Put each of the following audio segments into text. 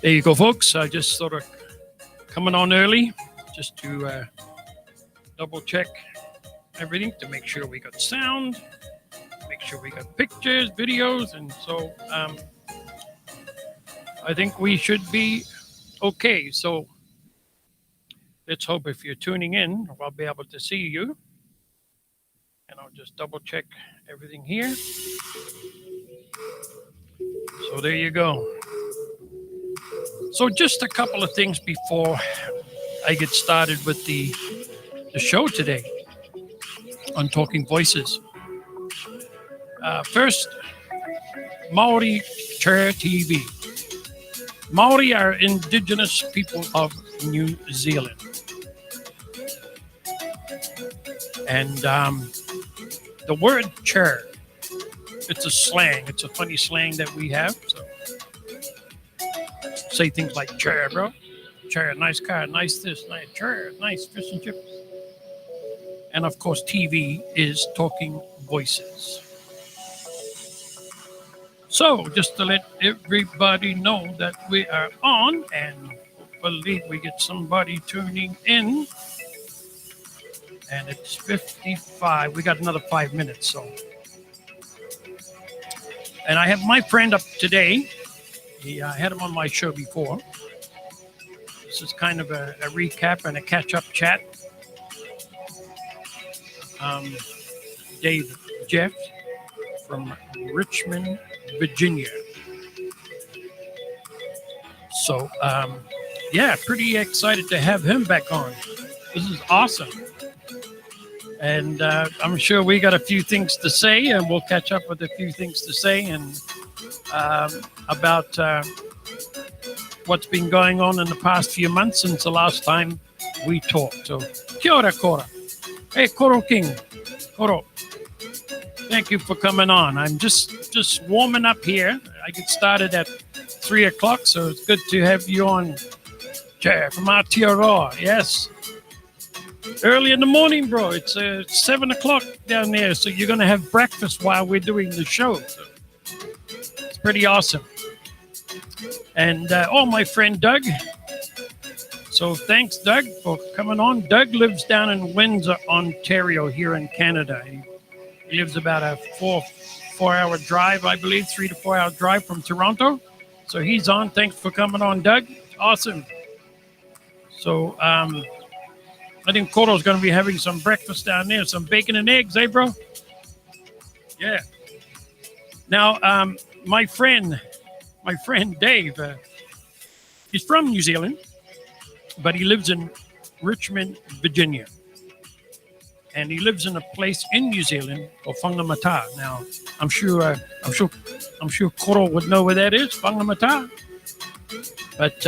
There you go, folks. I just sort of coming on early just to double check everything to make sure we got sound, make sure we got pictures, videos, and so I think we should be okay. So let's hope if you're tuning in, I'll be able to see you. And I'll just double check everything here. So there you go. So just a couple of things before I get started with the show today on Talking Voices. First, Maori Chair TV. Maori are indigenous people of New Zealand. And the word chair, it's a slang. It's a funny slang that we have. So say things like chair, bro. Chair, nice car, nice this, nice chair, nice fish and chips. And of course, TV is Talking Voices. So just to let everybody know that we are on, and hopefully we get somebody tuning in. And it's 55. We got another 5 minutes. So, and I have my friend up today. I had him on my show before. This is kind of a recap and a catch-up chat. Dave Jeff from Richmond, Virginia. So, yeah, pretty excited to have him back on. This is awesome. And I'm sure we got a few things to say, and we'll catch up with a few things to say and about what's been going on in the past few months since the last time we talked. So, kia ora, Kora. Hey, Koro King. Koro. Thank you for coming on. I'm just warming up here. I get started at 3 o'clock, so it's good to have you on, Chair, from Aotearoa. Yes. Early in the morning, bro. It's 7 o'clock down there, so you're going to have breakfast while we're doing the show. So it's pretty awesome. And my friend Doug. So thanks, Doug, for coming on. Doug lives down in Windsor, Ontario, here in Canada. He lives about a four-hour drive, I believe, 3 to 4 hour drive from Toronto. So he's on. Thanks for coming on, Doug. Awesome. So, I think Koro's going to be having some breakfast down there, some bacon and eggs, eh, bro? Yeah. Now, my friend Dave, he's from New Zealand, but he lives in Richmond, Virginia. And he lives in a place in New Zealand called Whangamata. Now, I'm sure Koro would know where that is, Whangamata. But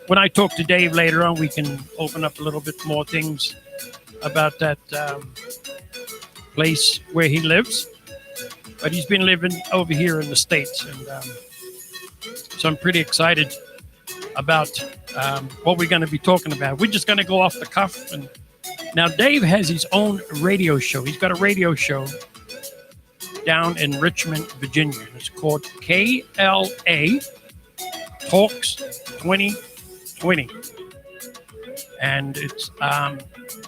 when I talk to Dave later on, we can open up a little bit more things about that place where he lives. But he's been living over here in the States. And so I'm pretty excited about what we're going to be talking about. We're just going to go off the cuff. And now Dave has his own radio show. He's got a radio show down in Richmond, Virginia. It's called KLA Talks 2020. And it's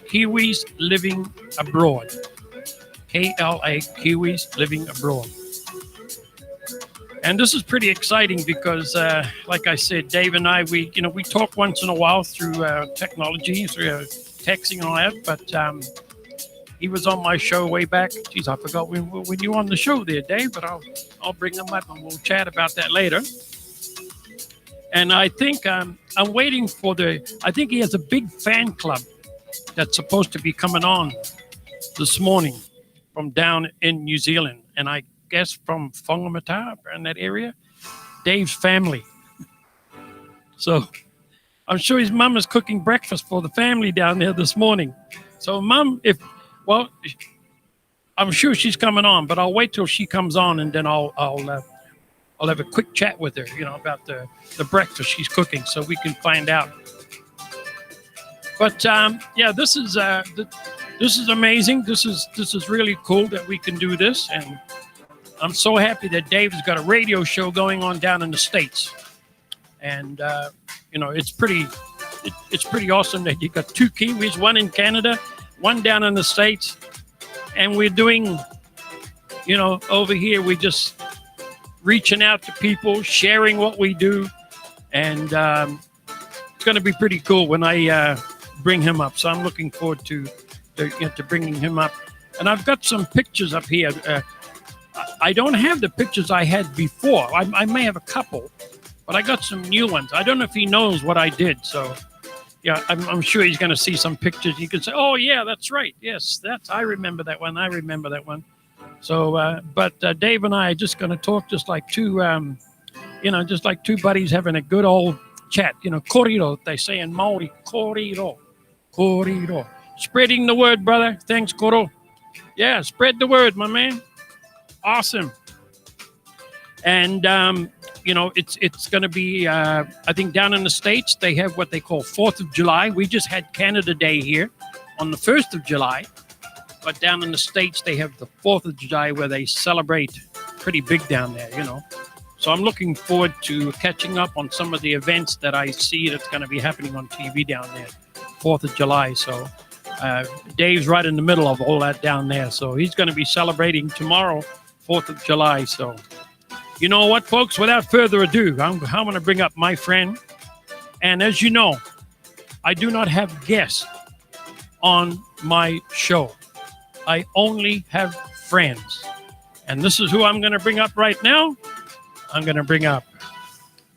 Kiwis Living Abroad. KLA, Kiwis Living Abroad. And this is pretty exciting because, like I said, Dave and I, we talk once in a while through technology, through texting and all that. But he was on my show way back. Geez, I forgot when you were on the show there, Dave. But I'll bring him up and we'll chat about that later. And I think I'm waiting for I think he has a big fan club that's supposed to be coming on this morning from down in New Zealand. And I guess from Whangamata, in that area, Dave's family. So I'm sure his mum is cooking breakfast for the family down there this morning. So mum, I'm sure she's coming on, but I'll wait till she comes on and then I'll have a quick chat with her, about the breakfast she's cooking, so we can find out. But yeah, this is amazing. This is really cool that we can do this, and I'm so happy that Dave's got a radio show going on down in the States. and it's pretty awesome that you got two Kiwis, one in Canada, one down in the States, and we're doing, over here we're just reaching out to people, sharing what we do, and it's going to be pretty cool when I bring him up. So I'm looking forward to bringing him up. And I've got some pictures up here. I don't have the pictures I had before. I may have a couple, but I got some new ones. I don't know if he knows what I did. So, yeah, I'm sure he's going to see some pictures. He could say, "Oh, yeah, that's right. Yes, I remember that one. I remember that one." So, but Dave and I are just going to talk just like two buddies having a good old chat. Koriro, they say in Maori, koriro. Koriro. Spreading the word, brother. Thanks, Koro. Yeah, spread the word, my man. Awesome. And, it's going to be, I think down in the States, they have what they call 4th of July. We just had Canada Day here on the 1st of July. But down in the States, they have the 4th of July where they celebrate pretty big down there, So I'm looking forward to catching up on some of the events that I see that's going to be happening on TV down there, 4th of July. So Dave's right in the middle of all that down there. So he's going to be celebrating tomorrow, 4th of July. So you know what, folks, without further ado, I'm going to bring up my friend. And as you know, I do not have guests on my show. I only have friends. And this is who I'm going to bring up right now. I'm going to bring up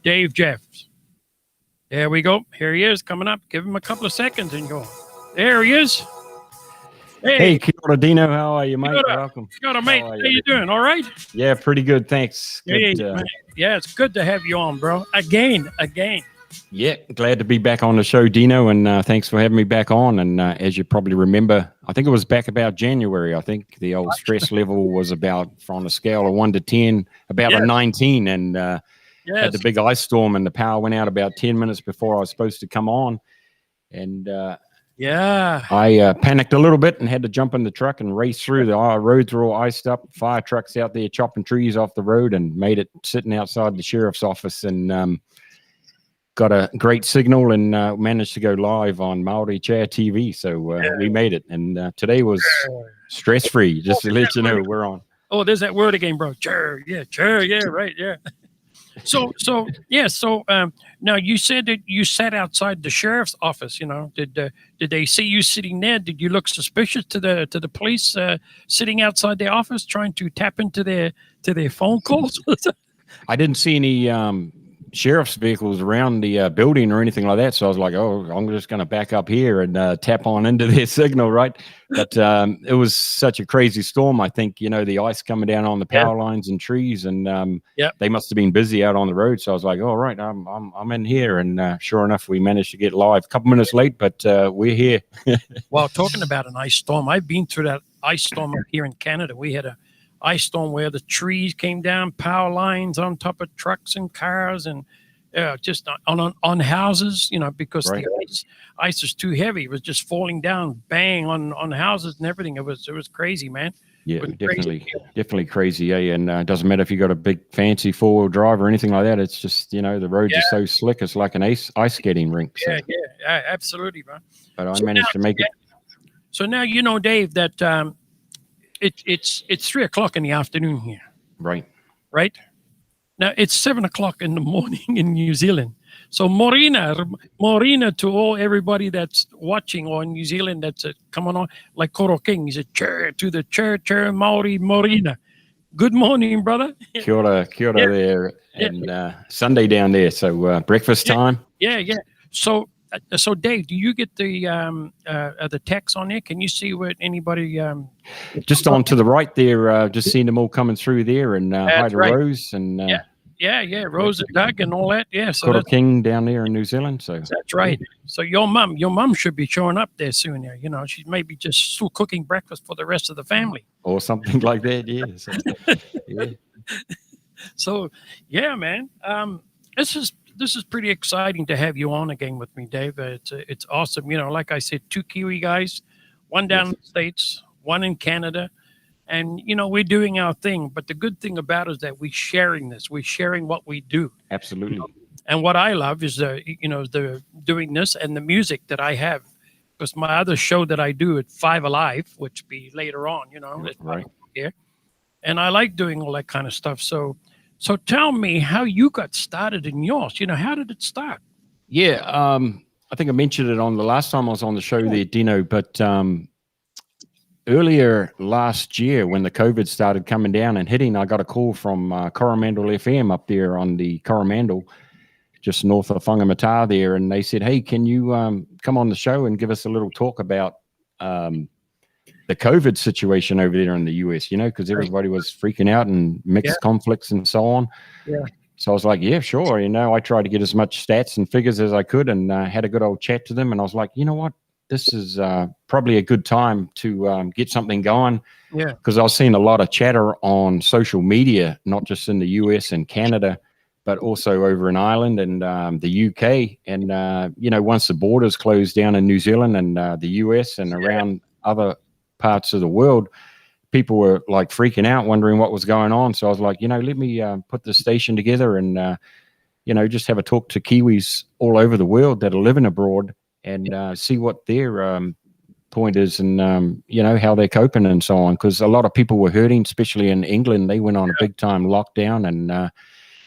Dave Jeffs. There we go. Here he is coming up. Give him a couple of seconds and go. There he is. Hey, kia ora, Dino. How are you, mate? Welcome. Kia ora, mate. How you doing? All right? Yeah, pretty good. Thanks. Good, yeah, it's good to have you on, bro. Again. Yeah, glad to be back on the show, Dino, and thanks for having me back on. And as you probably remember, I think it was back about January. I think the old stress level was about, on a scale of 1 to 10, about a 19, and had the big ice storm, and the power went out about 10 minutes before I was supposed to come on. And I panicked a little bit and had to jump in the truck and race through. The roads were all iced up, fire trucks out there chopping trees off the road, and made it sitting outside the sheriff's office, and got a great signal and managed to go live on Maori Chair TV. So we made it. And today was stress-free, just to let you know we're on. Oh, there's that word again, bro. Chair, yeah, right, yeah. So now you said that you sat outside the sheriff's office. Did they see you sitting there? Did you look suspicious to the police sitting outside their office trying to tap into their phone calls? I didn't see any sheriff's vehicles around the building or anything like that, so I was like, oh, I'm just going to back up here and tap on into their signal, right? But it was such a crazy storm. I think the ice coming down on the power lines and trees, and they must have been busy out on the road. So I was like, all right, I'm in here, and sure enough, we managed to get live. A couple minutes late, but we're here. Well, talking about an ice storm, I've been through that ice storm up here in Canada. We had a ice storm where the trees came down, power lines on top of trucks and cars, and just on houses, because the ice is too heavy. It was just falling down, bang on houses and everything. It was crazy, man. Yeah, definitely crazy. Yeah, and it doesn't matter if you got a big fancy 4-wheel drive or anything like that. It's just the roads are so slick. It's like an ice skating rink. So. Yeah, absolutely, bro. But I managed to make it. So now Dave, that it's 3:00 in the afternoon here. Right. Now it's 7:00 in the morning in New Zealand. So Morena to everybody that's watching or in New Zealand that's coming on, like Koro King, he's a chair to the chair Maori Morena. Good morning, brother. Kia ora there, and Sunday down there. So breakfast time. Yeah. So Dave, do you get the text on there? Can you see what anybody? Just on to the right there, just seeing them all coming through there, and hi to Rose and Rose and Doug and all that. Yeah, so Koro King down there in New Zealand. So that's right. So your mom should be showing up there soon. There, she's maybe just still cooking breakfast for the rest of the family or something like that. Yeah. So, yeah. So yeah, man. This is pretty exciting to have you on again with me, Dave. It's awesome. Like I said, 2 Kiwi guys, one down in the States, one in Canada. And, we're doing our thing. But the good thing about it is that we're sharing this. We're sharing what we do. Absolutely. And what I love is the doing this and the music that I have, because my other show that I do at Five Alive, which be later on, it's Right. here, and I like doing all that kind of stuff. So tell me how you got started in yours. How did it start? Yeah, I think I mentioned it on the last time I was on the show there, Dino, but earlier last year when the COVID started coming down and hitting, I got a call from Coromandel FM up there on the Coromandel, just north of Whangamata there, and they said, hey, can you come on the show and give us a little talk about the COVID situation over there in the US, because everybody was freaking out and mixed conflicts and so on. Yeah. So I was like, yeah, sure. I tried to get as much stats and figures as I could and had a good old chat to them. And I was like, you know what? This is probably a good time to get something going. Yeah. Because I was seeing a lot of chatter on social media, not just in the US and Canada, but also over in Ireland and the UK. And, once the borders closed down in New Zealand and the US and around other parts of the world, people were like freaking out, wondering what was going on. So I was like, let me put the station together and, just have a talk to Kiwis all over the world that are living abroad and see what their point is and, how they're coping and so on. Because a lot of people were hurting, especially in England. They went on a big time lockdown and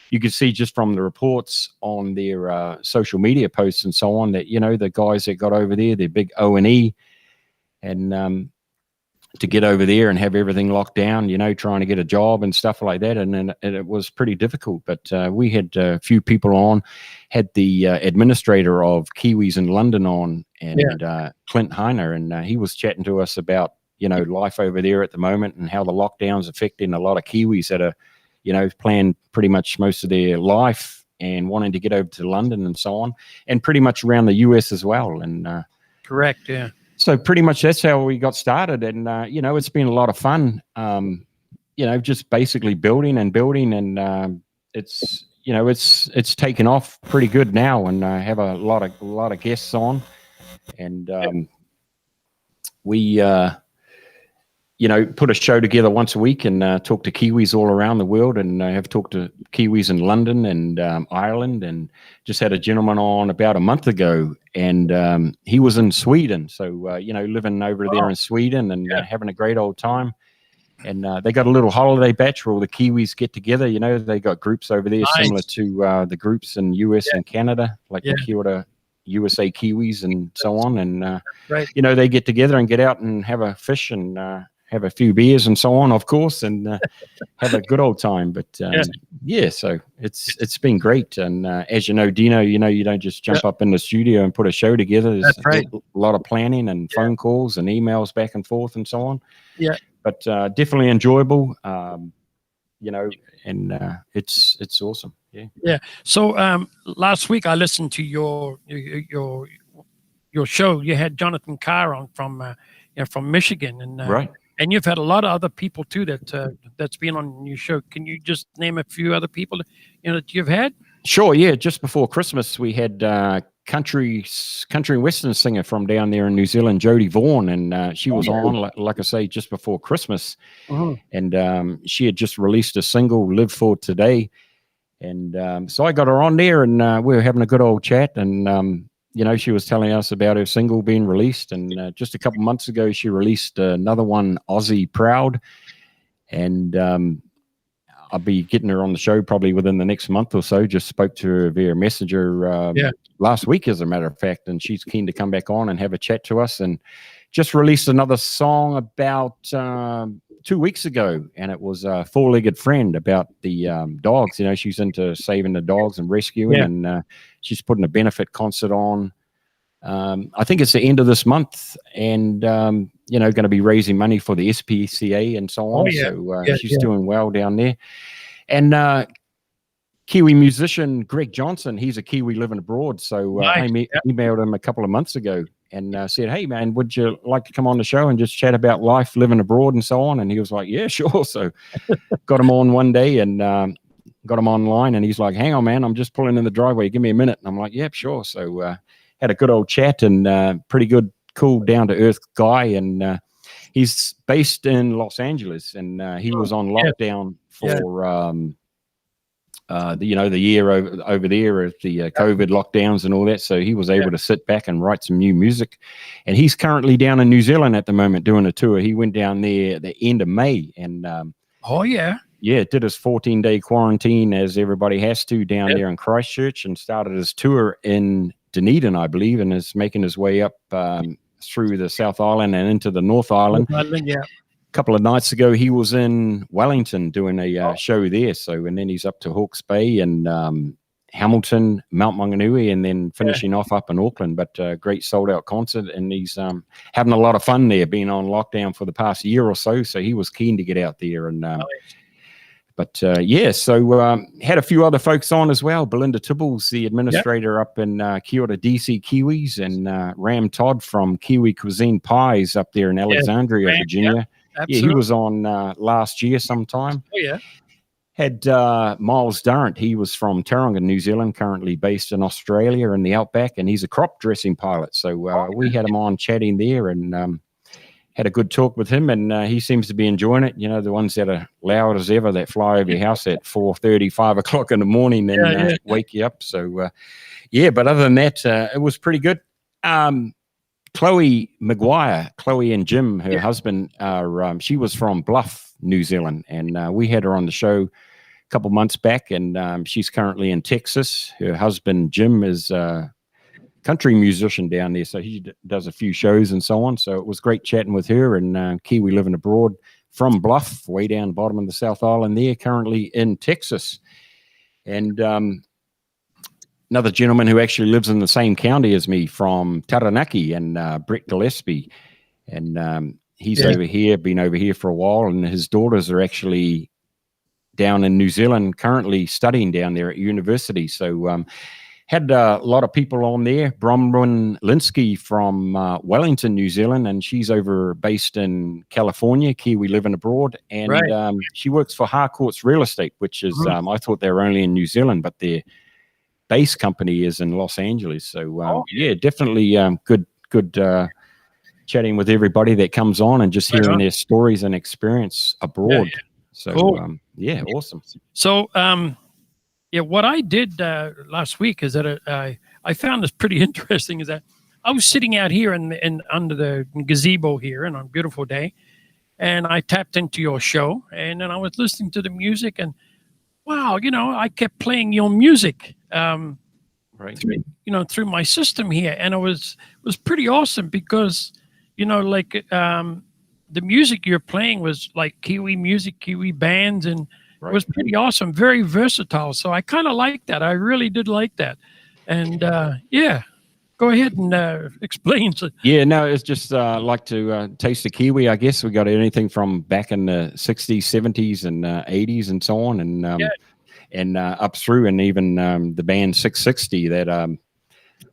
you could see just from the reports on their social media posts and so on that, the guys that got over there, they're big O&E and to get over there and have everything locked down, trying to get a job and stuff like that. And it was pretty difficult, but we had a few people on, had the administrator of Kiwis in London on and Clint Heiner, and he was chatting to us about, life over there at the moment and how the lockdown's affecting a lot of Kiwis that are, planned pretty much most of their life and wanting to get over to London and so on, and pretty much around the US as well. And correct. Yeah. So pretty much that's how we got started. And, it's been a lot of fun, just basically building and it's taken off pretty good now. And I have a lot of guests on and we, put a show together once a week and talk to Kiwis all around the world. And I have talked to Kiwis in London and Ireland, and just had a gentleman on about a month ago, and he was in Sweden. So, living over there in Sweden and having a great old time. And they got a little holiday batch where all the Kiwis get together. They got groups over there similar to the groups in US and Canada, like the Kia ora USA Kiwis and so on. And, they get together and get out and have a fish and have a few beers and so on, of course, and have a good old time. But so it's been great. And as you know, Dino, you don't just jump up in the studio and put a show together. There's a lot of planning and phone calls and emails back and forth and so on. Yeah. But definitely enjoyable, and it's awesome. Yeah. Yeah. So last week I listened to your show. You had Jonathan Carr on from Michigan, and Right. And you've had a lot of other people too that's been on your show. Can you just name a few other people that you've had? Sure. Yeah. Just before Christmas, we had country and western singer from down there in New Zealand, Jodie Vaughan, and she was on, like I say, just before Christmas, and she had just released a single, "Live for Today," and so I got her on there, and we were having a good old chat, and she was telling us about her single being released, and just a couple months ago, she released another one, "Aussie Proud," and I'll be getting her on the show probably within the next month or so. Just spoke to her via messenger last week, as a matter of fact, and she's keen to come back on and have a chat to us. And just released another song about 2 weeks ago, and it was a Four-Legged Friend about the dogs. She's into saving the dogs and rescuing, and she's putting a benefit concert on. I think it's the end of this month, and going to be raising money for the SPCA and so on. She's doing well down there. And Kiwi musician Greg Johnson, he's a Kiwi living abroad. So I emailed him a couple of months ago and said, "Hey man, would you like to come on the show and just chat about life living abroad and so on?" And he was like, "Yeah, sure." So got him on one day and got him online, and he's like, "Hang on, man, I'm just pulling in the driveway. Give me a minute." And I'm like, "Yep, sure." So had a good old chat, and pretty good, cool, down to earth guy. And he's based in Los Angeles, and he was on lockdown for the year over there of the COVID lockdowns and all that. So he was able to sit back and write some new music. And he's currently down in New Zealand at the moment doing a tour. He went down there at the end of May and did his 14-day quarantine as everybody has to down there in Christchurch, and started his tour in Dunedin, I believe, and is making his way up through the South Island and into the North Island. A couple of nights ago, he was in Wellington doing a show there. So, and then he's up to Hawke's Bay and Hamilton, Mount Maunganui, and then finishing off up in Auckland. But great sold-out concert, and he's having a lot of fun there, being on lockdown for the past year or so. So he was keen to get out there and. So had a few other folks on as well. Belinda Tibbles, the administrator up in Kia Ora DC Kiwis, and Ram Todd from Kiwi Cuisine Pies up there in Alexandria, Virginia. Yeah, he was on last year sometime. Had Miles Durrant. He was from Tauranga, New Zealand, currently based in Australia in the outback, and he's a crop dressing pilot. So we had him on chatting there, and had a good talk with him, and he seems to be enjoying it. You know, the ones that are loud as ever that fly over your house at 4:30, 5 o'clock in the morning and wake you up. So, but other than that, it was pretty good. Chloe Maguire, Chloe and Jim, her husband, she was from Bluff, New Zealand, and we had her on the show a couple months back, and she's currently in Texas. Her husband, Jim, is country musician down there, so he does a few shows and so on. So it was great chatting with her, and Kiwi living abroad from Bluff, way down bottom of the South Island there, currently in Texas. And another gentleman who actually lives in the same county as me from Taranaki, and Brett Gillespie, and he's over here, been over here for a while, and his daughters are actually down in New Zealand currently studying down there at university. So had a lot of people on there. Bronwyn Linsky from Wellington, New Zealand, and she's based in California, Kiwi living abroad. And she works for Harcourt's Real Estate, which is, I thought they were only in New Zealand, but their base company is in Los Angeles. So, definitely good chatting with everybody that comes on and just hearing their stories and experience abroad. So, awesome. So, what I did last week is that I found this pretty interesting. Is that I was sitting out here in under the gazebo here, and on a beautiful day, and I tapped into your show, and then I was listening to the music, and wow, I kept playing your music, through my system here, and it was pretty awesome because, the music you're playing was like Kiwi music, Kiwi bands, and it was pretty awesome, very versatile. So I kind of like that. I really did like that. And go ahead and explain. It's just like to taste the Kiwi, I guess. We got anything from back in the 60s, 70s, and 80s and so on, and up through, and even the band 660 that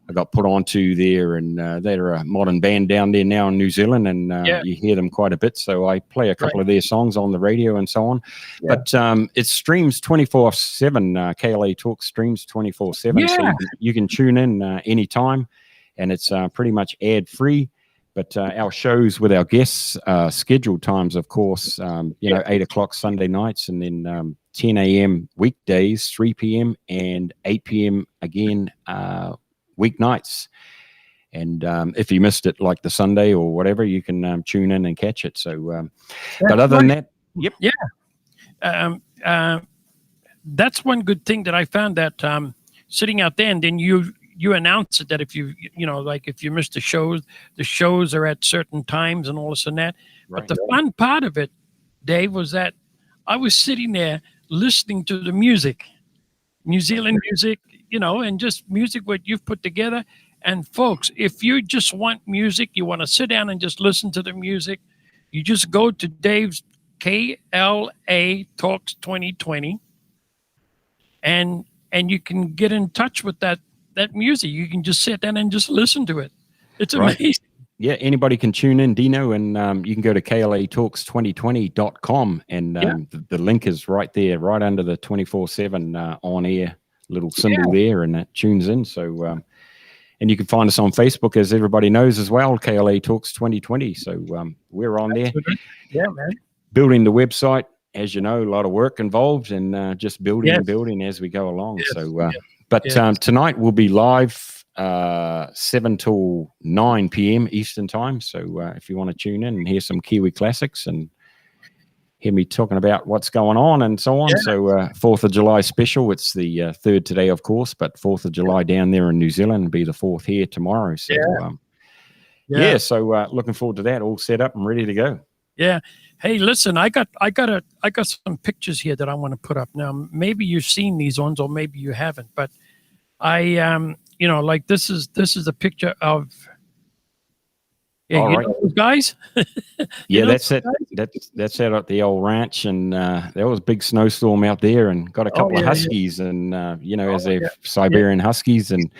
I got put onto there, and they're a modern band down there now in New Zealand, and you hear them quite a bit. So I play a couple of their songs on the radio and so on. But it streams 24/7. KLA Talk streams 24/7. So you can tune in anytime, and it's pretty much ad-free. But our shows with our guests, scheduled times, of course, 8 o'clock Sunday nights, and then 10 a.m. weekdays, 3 p.m. and 8 p.m. again weeknights. And if you missed it, like the Sunday or whatever, you can tune in and catch it. So, but other than that, that's one good thing that I found, that sitting out there, and then you announce it, that if if you missed the shows are at certain times and all this and that. But the fun part of it, Dave, was that I was sitting there listening to the music, New Zealand music, and just music what you've put together. And folks, if you just want music, you want to sit down and just listen to the music, you just go to Dave's KLA Talks 2020, and you can get in touch with that music. You can just sit down and just listen to it. It's amazing. Yeah, anybody can tune in, Dino, and you can go to klatalks2020.com, and the link is right there, right under the 24/7 on-air little symbol there, and that tunes in. So, and you can find us on Facebook, as everybody knows as well, KLA Talks 2020. So we're on there. Yeah, man. Building the website as you know, a lot of work involved and just building Yes. and building as we go along. Yes, So, yes, but yes. tonight we'll be live 7 till 9 p.m. Eastern time. So if you want to tune in and hear some Kiwi classics and hear me talking about what's going on and so on. Yeah. So 4th of July special. It's the 3rd today, of course, but 4th of July down there in New Zealand will be the 4th here tomorrow. So so looking forward to that. All set up and ready to go. Yeah. Hey, listen, I got some pictures here that I want to put up. Now, maybe you've seen these ones or maybe you haven't, but I like this is a picture of All right. know those guys. Yeah, know that's it. That's out at the old ranch, and there was a big snowstorm out there, and got a couple of huskies, and as they're Siberian huskies, and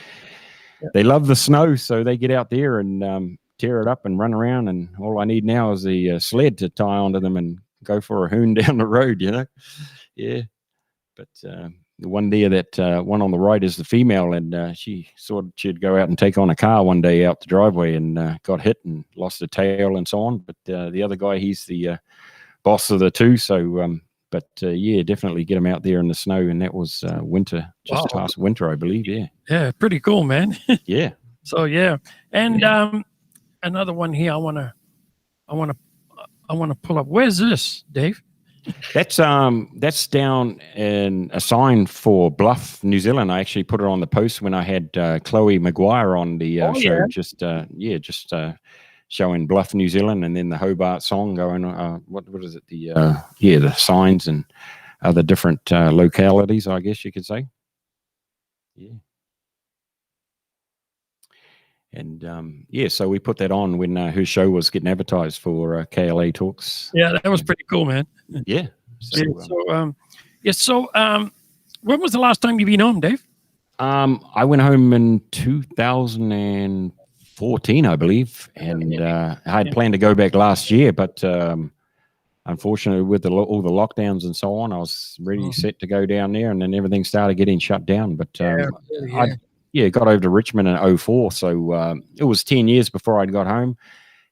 they love the snow, so they get out there and tear it up and run around. And all I need now is the sled to tie onto them and go for a hoon down the road. Yeah. But the one there, that one on the right is the female, and she'd go out and take on a car one day out the driveway and got hit and lost her tail and so on. But the other guy, he's the boss of the two. So, definitely get him out there in the snow. And that was winter, just past winter, I believe. Yeah. Yeah, pretty cool, man. Yeah. So and another one here. I want to pull up. Where's this, Dave? That's down in a sign for Bluff, New Zealand. I actually put it on the post when I had Chloe Maguire on the show. Yeah. Just showing Bluff, New Zealand, and then the Hobart song going. What is it? The signs and other different localities, I guess you could say. Yeah. And so we put that on when her show was getting advertised for KLA Talks. Yeah, that was pretty cool, man. Yeah. So, when was the last time you've been home, Dave? I went home in 2014, I believe, and I had planned to go back last year, but unfortunately, with all the lockdowns and so on, I was really set to go down there, and then everything started getting shut down. But I got over to Richmond in 2004, so it was 10 years before I'd got home.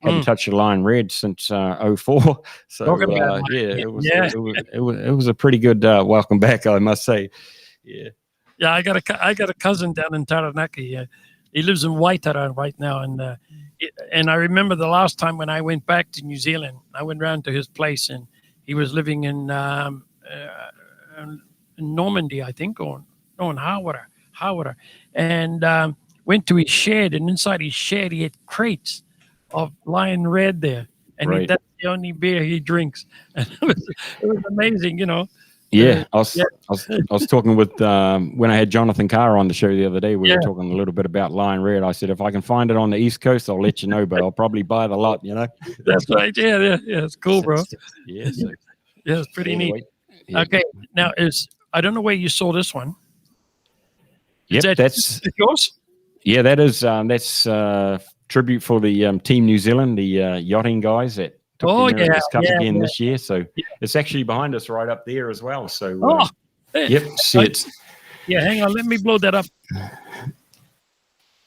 Hadn't touched a Lion Red since 2004. So it was a pretty good welcome back, I must say. Yeah. Yeah, I got a cousin down in Taranaki. He lives in Waitara right now, and I remember the last time when I went back to New Zealand, I went round to his place, and he was living in Normandy, I think, or in Hawera, and went to his shed, and inside his shed he had crates of Lion Red there, and that's the only beer he drinks. And it was amazing, Yeah, I was talking with when I had Jonathan Carr on the show the other day. We were talking a little bit about Lion Red. I said, if I can find it on the East Coast, I'll let you know, but I'll probably buy the lot. That's right. Yeah, it's cool, bro. Yeah, it's pretty neat. Yeah. Okay, now I don't know where you saw this one. Yep, that's yours. Yeah, that's tribute for the Team New Zealand, the yachting guys that took the America's Cup again this year. So it's actually behind us right up there as well. So see it. Yeah, hang on, let me blow that up.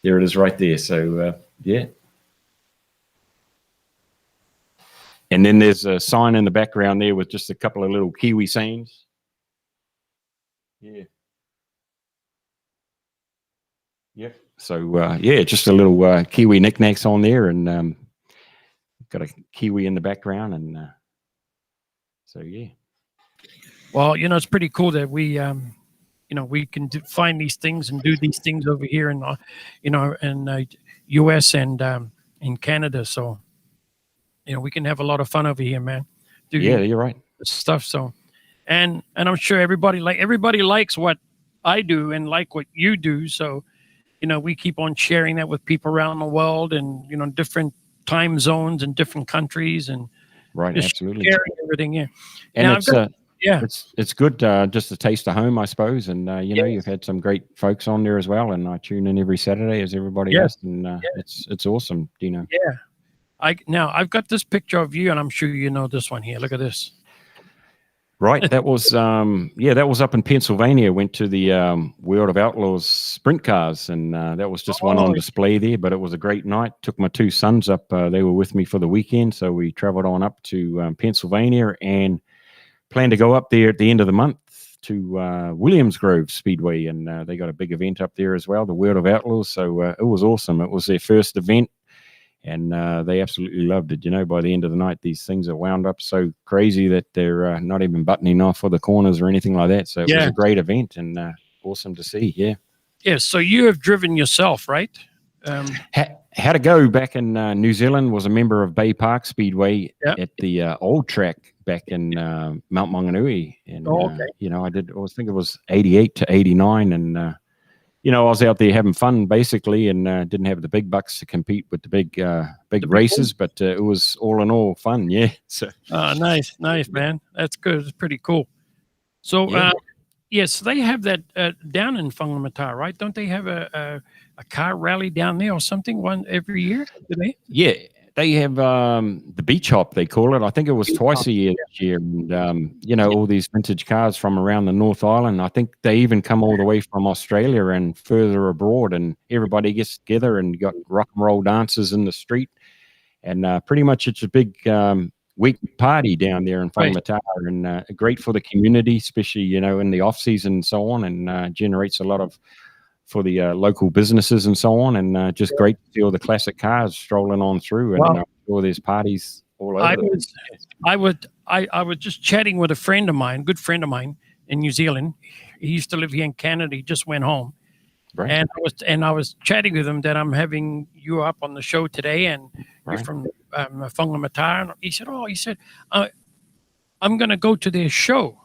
There it is right there. So and then there's a sign in the background there with just a couple of little Kiwi sayings. Yeah. Yep. So just a little Kiwi knickknacks on there, and got a Kiwi in the background, and so yeah. Well, it's pretty cool that we we can find these things and do these things over here in in US and in Canada. So we can have a lot of fun over here, man. You're right. Stuff. So, and I'm sure everybody likes what I do and like what you do. So. We keep on sharing that with people around the world, and different time zones and different countries, and absolutely sharing everything. Yeah, and now it's good just a taste of home, I suppose. And you've had some great folks on there as well, and I tune in every Saturday as everybody else, and it's awesome, Dino. Yeah, I've got this picture of you, and I'm sure you know this one here. Look at this. Right, that was that was up in Pennsylvania. Went to the World of Outlaws sprint cars, and that was just one on display there. But it was a great night. Took my two sons up; they were with me for the weekend, so we traveled on up to Pennsylvania and plan to go up there at the end of the month to Williams Grove Speedway, and they got a big event up there as well, the World of Outlaws. So it was awesome. It was their first event, and they absolutely loved it. By the end of the night, these things are wound up so crazy that they're not even buttoning off for the corners or anything like that. So it was a great event, and awesome to see. Yeah, so you have driven yourself, right? Had to go back in New Zealand, was a member of Bay Park Speedway at the old track back in Mount Maunganui. And, I think it was 88 to 89. And, I was out there having fun basically, and didn't have the big bucks to compete with the big races, but it was all in all fun. Yeah. So. Nice, man. That's good. It's pretty cool. So, yes, they have that down in Whangamata, right? Don't they have a car rally down there or something every year? Do they? Yeah, they have the beach hop, they call it. I think it was twice a year this year. And, all these vintage cars from around the North Island. I think they even come all the way from Australia and further abroad. And everybody gets together and got rock and roll dances in the street. And pretty much it's a big week party down there in Whangamata, and great for the community, especially, in the off season and so on, and generates a lot for the local businesses and so on, and just great to see all the classic cars strolling on through, and I'm sure there's parties all over. I was just chatting with a good friend of mine in New Zealand. He used to live here in Canada. He just went home. Right. And I was chatting with him that I'm having you up on the show today, and you're from Whangamata. And he said, I'm going to go to their show.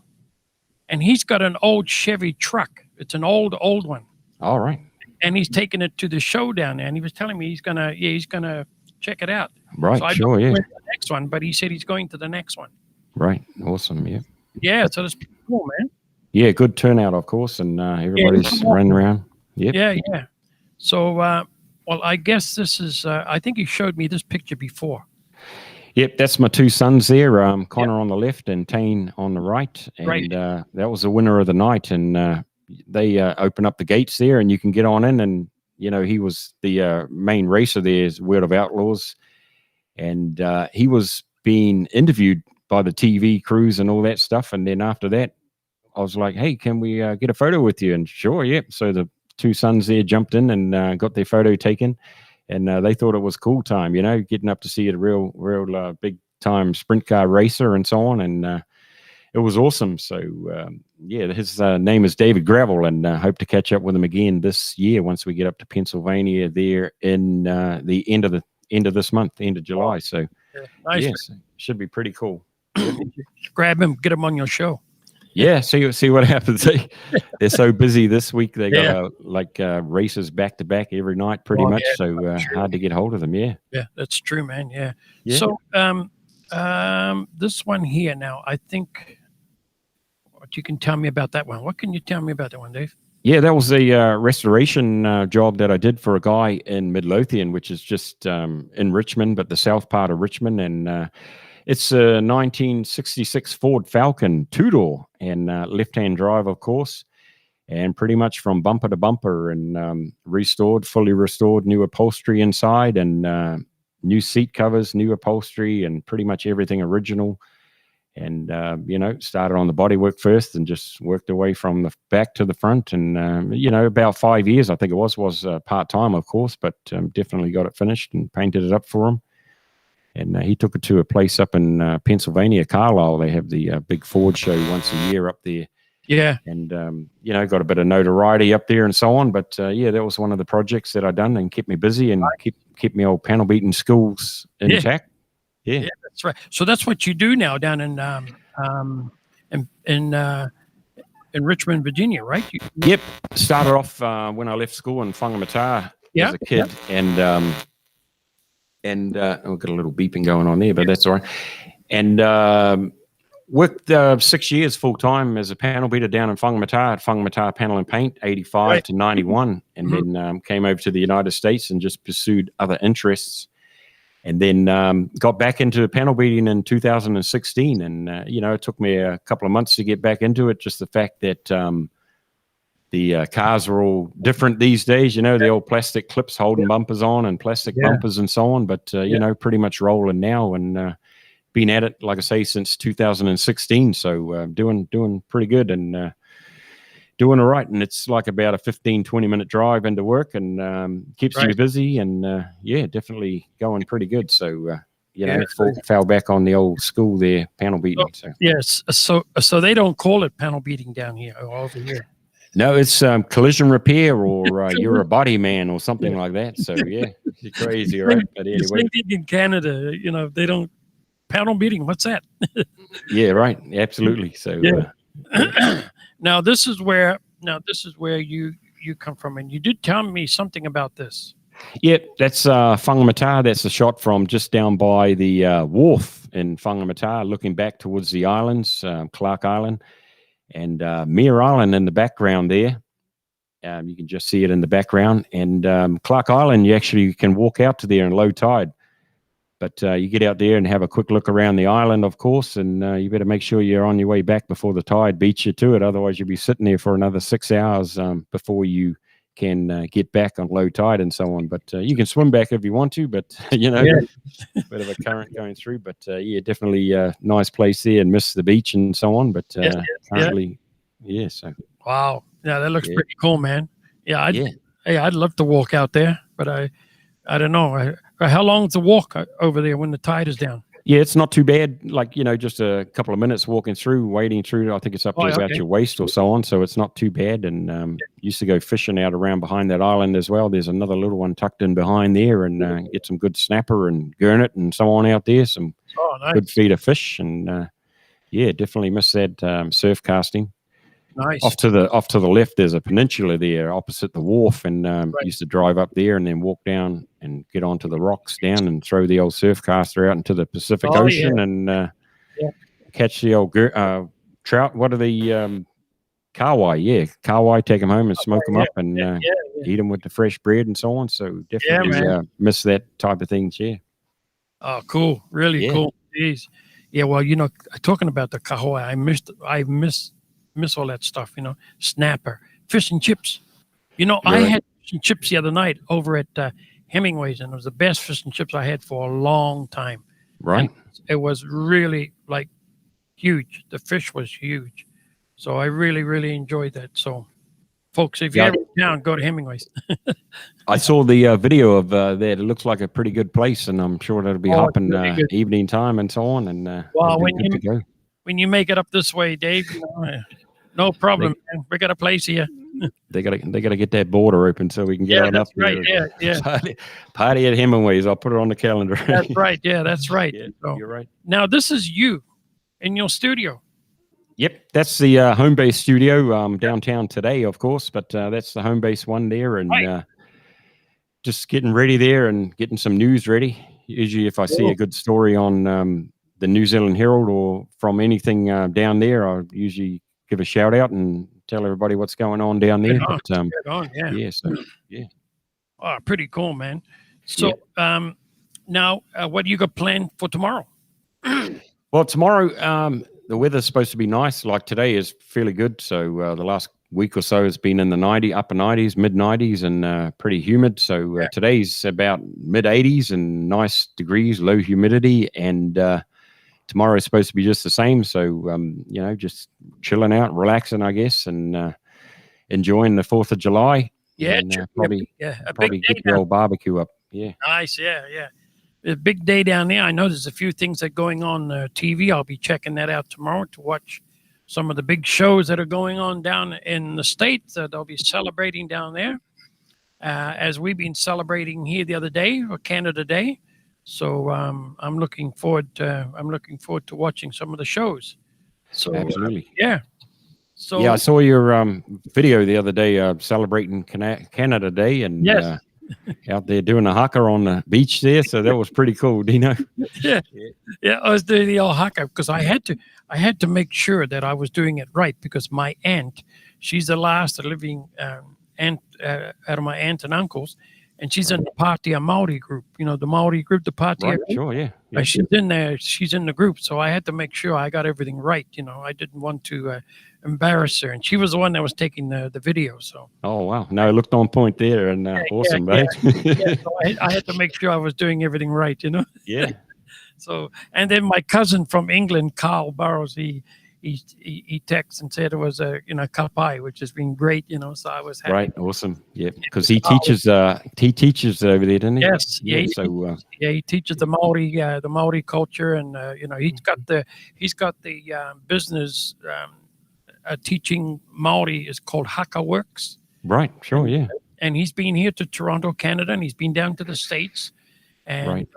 And he's got an old Chevy truck. It's an old one. All right. And he's taking it to the show down there. And he was telling me he's gonna check it out. Right. So I sure. don't know Yeah. when the next one, but he said he's going to the next one. Right. Awesome. Yeah. Yeah. So that's cool, man. Yeah. Good turnout, of course, and everybody's running around. Yep. Yeah. So, well, I guess this is. I think you showed me this picture before. Yep, that's my two sons there, Connor on the left and Tane on the right. And that was the winner of the night. And they open up the gates there, and you can get on in. And, he was the main racer there, is World of Outlaws. And he was being interviewed by the TV crews and all that stuff. And then after that, I was like, hey, can we get a photo with you? And sure, yep. So the two sons there jumped in and got their photo taken. And they thought it was cool time, getting up to see a real big time sprint car racer and so on. And it was awesome. So, his name is David Gravel, and hope to catch up with him again this year once we get up to Pennsylvania there in the end of this month, the end of July. So, nice. Yes, should be pretty cool. Grab him, get him on your show. Yeah, see what happens. They're so busy this week. They got races back to back every night, pretty much. So hard to get hold of them. Yeah, that's true, man. Yeah. So this one here now, I think. What you can tell me about that one? What can you tell me about that one, Dave? Yeah, that was a restoration job that I did for a guy in Midlothian, which is just in Richmond, but the south part of Richmond, and. It's a 1966 Ford Falcon two-door and left-hand drive, of course, and pretty much from bumper to bumper, and fully restored, new upholstery inside, and new seat covers, new upholstery, and pretty much everything original. And, started on the bodywork first and just worked away from the back to the front. And, about 5 years, I think it was part-time, of course, but definitely got it finished and painted it up for him. And he took it to a place up in Pennsylvania, Carlisle. They have the big Ford show once a year up there. Yeah. And, got a bit of notoriety up there and so on. But, that was one of the projects that I done and kept me busy and kept me old panel beating skills intact. Yeah, that's right. So that's what you do now down in Richmond, Virginia, right? Yep. Started off when I left school in Whangamata as a kid. And we've got a little beeping going on there, but that's all right. And worked 6 years full-time as a panel beater down in Whangamata at Whangamata Panel and Paint, 85 to 91, and then came over to the United States and just pursued other interests. And then got back into panel beating in 2016. And, it took me a couple of months to get back into it, just the fact that the cars are all different these days, the old plastic clips holding bumpers on and plastic bumpers and so on. But, pretty much rolling now. And been at it, like I say, since 2016. So doing pretty good and doing all right. And it's like about a 15-20 minute drive into work, and keeps you busy. And yeah, definitely going pretty good. So fell back on the old school there, panel beating. So yes, so they don't call it panel beating down here or over here. No, it's collision repair, or you're a body man, or something like that. So yeah, it's crazy, right? But anyway, in Canada, they don't panel beating. What's that? Yeah, right. Absolutely. So now this is where you come from, and you did tell me something about this. Yeah, that's Whangamata. That's a shot from just down by the wharf in Whangamata, looking back towards the islands, Clark Island. And Mere Island in the background there. You can just see it in the background. And Clark Island, you actually can walk out to there in low tide. But you get out there and have a quick look around the island, of course, and you better make sure you're on your way back before the tide beats you to it. Otherwise, you'll be sitting there for another 6 hours before you can get back on low tide and so on. But you can swim back if you want to, but, bit of a current going through. But, yeah, definitely a nice place there, and miss the beach and so on. But currently, so. Wow. Yeah, that looks pretty cool, man. Yeah, I'd love to walk out there, but I don't know. How long is the walk over there when the tide is down? Yeah, it's not too bad. Like, just a couple of minutes walking through, wading through. I think it's up to about your waist or so on. So it's not too bad. And used to go fishing out around behind that island as well. There's another little one tucked in behind there, and get some good snapper and gurnet and so on out there. Some good feed of fish. And yeah, definitely miss that surf casting. Nice. Off to the left, there's a peninsula there opposite the wharf, and used to drive up there and then walk down and get onto the rocks down and throw the old surf caster out into the Pacific Ocean and catch the old trout. What are the kahawai? Yeah, kahawai. Take them home and smoke them up and eat them with the fresh bread and so on. So definitely miss that type of things. Yeah. Oh, cool! Really cool. Jeez. Yeah. Well, talking about the kahawai, I miss all that stuff, snapper, fish and chips. I had fish and chips the other night over at Hemingway's, and it was the best fish and chips I had for a long time. Right. And it was really huge. The fish was huge. So I really, really enjoyed that. So folks, if you're ever in town, go to Hemingway's. I saw the video of that. It looks like a pretty good place, and I'm sure that'll be hopping really evening time and so on. And when you make it up this way, Dave, no problem, man. We got a place here. They gotta get that border open so we can get on up there. Yeah. Party at Hemingway's. I'll put it on the calendar. That's right. Yeah, that's right. Yeah, so, you're right. Now this is you in your studio. Yep, that's the home base studio downtown today, of course. But that's the home base one there, and just getting ready there and getting some news ready. Usually, if I see a good story on the New Zealand Herald or from anything down there, I usually give a shout out and tell everybody what's going on down there. Oh, pretty cool, man. So now what do you got planned for tomorrow? Well, tomorrow the weather's supposed to be nice. Like today is fairly good. So the last week or so has been in the upper 90s, mid 90s, and pretty humid. So today's about mid 80s and nice degrees, low humidity, and tomorrow is supposed to be just the same. So, just chilling out, relaxing, I guess, and enjoying the 4th of July. Yeah. And, probably get the old barbecue up. Yeah. Nice. Yeah. A big day down there. I know there's a few things that are going on TV. I'll be checking that out tomorrow to watch some of the big shows that are going on down in the States that they'll be celebrating down there. As we've been celebrating here the other day, or Canada Day. So I'm looking forward to watching some of the shows. So absolutely, So I saw your video the other day celebrating Canada Day, and out there doing a haka on the beach there. So that was pretty cool, Dino. Yeah, I was doing the old haka because I had to make sure that I was doing it right, because my aunt, she's the last living aunt out of my aunt and uncles. And she's in the Patia Maori group, the Maori group, the Patia. Right, sure, yeah. She's in there. She's in the group. So I had to make sure I got everything right. I didn't want to embarrass her. And she was the one that was taking the video. So. Oh, wow. No, it looked on point there, and awesome, right? So I had to make sure I was doing everything right, Yeah. So, and then my cousin from England, Carl Burrows, he texted and said it was a kapai, which has been great. So I was happy. Right, awesome. Yeah, because he teaches over there, doesn't he? Yes, Yeah. He teaches the Maori culture, and he's got the business teaching Maori is called Haka Works. Right, sure, yeah. And he's been here to Toronto, Canada, and he's been down to the States. And Right.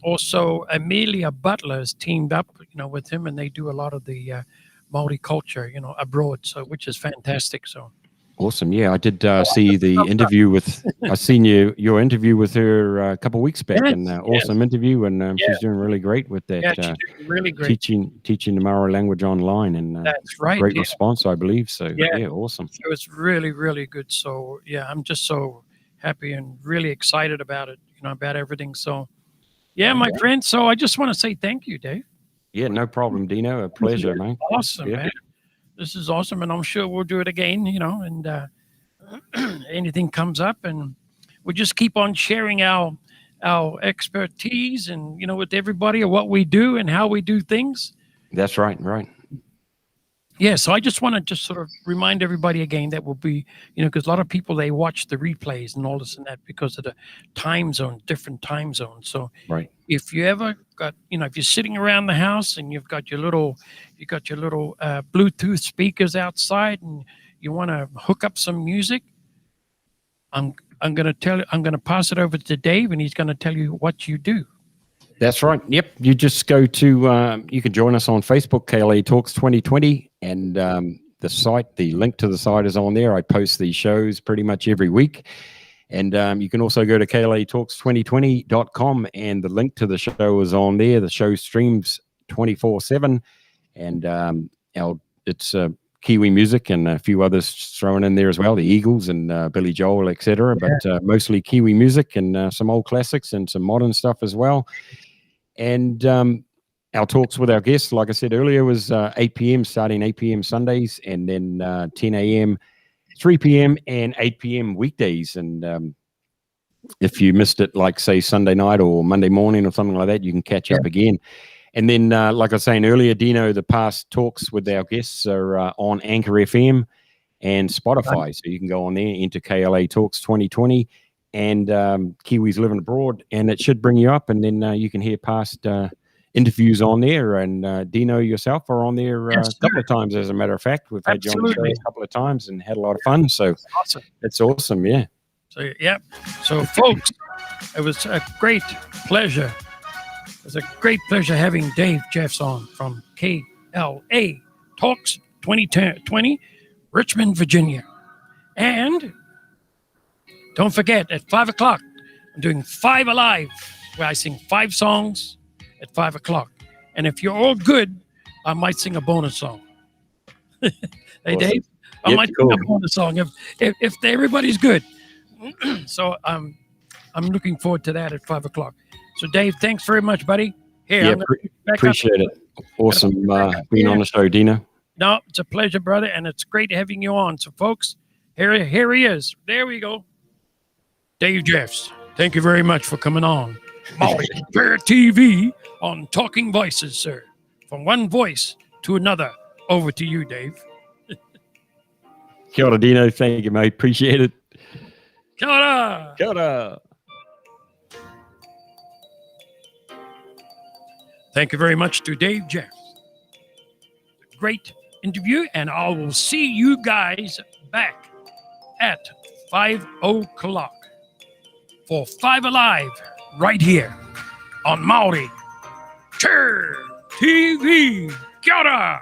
Also, Amelia Butler has teamed up, with him, and they do a lot of the Maori culture, abroad. So, which is fantastic. So, Awesome. Yeah, I did see the interview with. I seen your interview with her a couple of weeks back, Yes, and awesome interview, and she's doing really great with that. yeah, she's doing really great. teaching the Maori language online, and That's right. great Yeah. response, I believe. So Yeah. awesome. It was really, really good. So yeah, I'm just so happy and really excited about it, about everything. So yeah, my friend. So I just want to say thank you, Dave. Yeah, no problem, Dino. A pleasure, mate. Awesome, Yeah. man. This is awesome, and I'm sure we'll do it again, and anything comes up, and we'll just keep on sharing our expertise and with everybody of what we do and how we do things. That's right. Right. Yeah, so I just want to just sort of remind everybody again that will be, because a lot of people, they watch the replays and all this and that because of the time zone, different time zones. So Right. if you ever got, if you're sitting around the house and you've got your little Bluetooth speakers outside and you want to hook up some music, I'm going to pass it over to Dave, and he's going to tell you what you do. That's right. Yep. You just go to, you can join us on Facebook, KLA Talks 2020, and the site, the link to the site is on there. I post these shows pretty much every week. And you can also go to klatalks2020.com, and the link to the show is on there. The show streams 24/7, and it's Kiwi music and a few others thrown in there as well, the Eagles and Billy Joel, etc. But mostly Kiwi music and some old classics and some modern stuff as well. And our talks with our guests, like I said earlier, was 8 p.m. starting 8 p.m. Sundays, and then 10 a.m., 3 p.m. and 8 p.m. weekdays. And if you missed it, like say Sunday night or Monday morning or something like that, you can catch up again. And then, like I was saying earlier, Dino, the past talks with our guests are on Anchor FM and Spotify. So you can go on there, enter KLA Talks 2020 and Kiwis Living Abroad, and it should bring you up. And then you can hear past interviews on there. And Dino, yourself are on there a couple of times, as a matter of fact. We've had you on the show a couple of times and had a lot of fun. So Awesome. it's awesome, yeah. So, yeah. So, folks, it was a great pleasure. It was a great pleasure having Dave Jeffs on from KLA Talks 2020, Richmond, Virginia. And don't forget, at 5 o'clock, I'm doing 5 Alive, where I sing 5 songs at 5 o'clock. And if you're all good, I might sing a bonus song. Hey, Awesome. Dave, I might sing a bonus song if everybody's good. So I'm looking forward to that at 5 o'clock. So, Dave, thanks very much, buddy. Here, Yeah, I'm gonna back appreciate up. it. Awesome being on the show, Dino. No, it's a pleasure, brother, and it's great having you on. So, folks, here he is. There we go. Dave Jeffs, thank you very much for coming on. Maui Fair TV on Talking Voices, sir. From one voice to another. Over to you, Dave. Kia ora, Dino. Thank you, mate. Appreciate it. Kia ora. Kia ora. Thank you very much to Dave Jeffs. Great interview, and I will see you guys back at 5 o'clock for 5 Alive right here on Maui Fair TV. Kia ora.